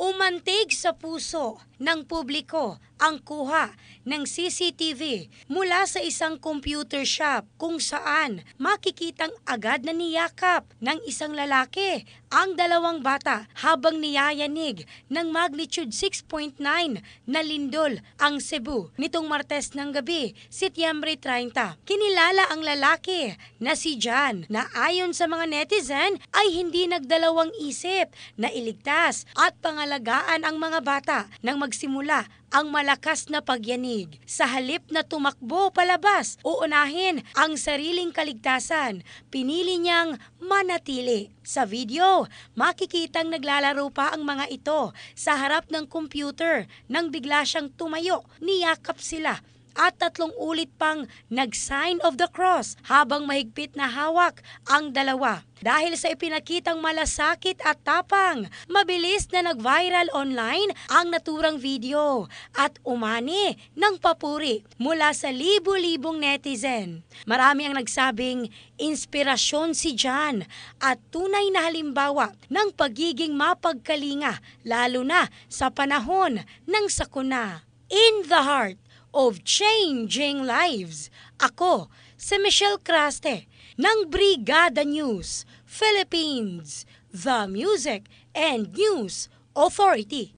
Umantig sa puso ng publiko ang kuha ng CCTV mula sa isang computer shop kung saan makikitang agad na niyakap ng isang lalaki ang dalawang bata habang niyayanig ng magnitude 6.9 na lindol ang Cebu nitong Martes ng gabi, Setyembre 30. Kinilala ang lalaki na si John na ayon sa mga netizen ay hindi nagdalawang isip na iligtas at pangalagaan ang mga bata nang magsimula ang malakas na pagyanig. Sa halip na tumakbo palabas o unahin ang sariling kaligtasan, pinili niyang manatili. Sa video, makikitang naglalaro pa ang mga ito sa harap ng computer nang bigla siyang tumayo, niyakap sila at 3 ulit pang nag-sign of the cross habang mahigpit na hawak ang dalawa. Dahil sa ipinakitang malasakit at tapang, mabilis na nag-viral online ang naturang video at umani ng papuri mula sa libo-libong netizen. Marami ang nagsabing inspirasyon si John at tunay na halimbawa ng pagiging mapagkalinga lalo na sa panahon ng sakuna. In the heart of changing lives. Ako, si Michelle Craste ng Brigada News, Philippines, The Music and News Authority.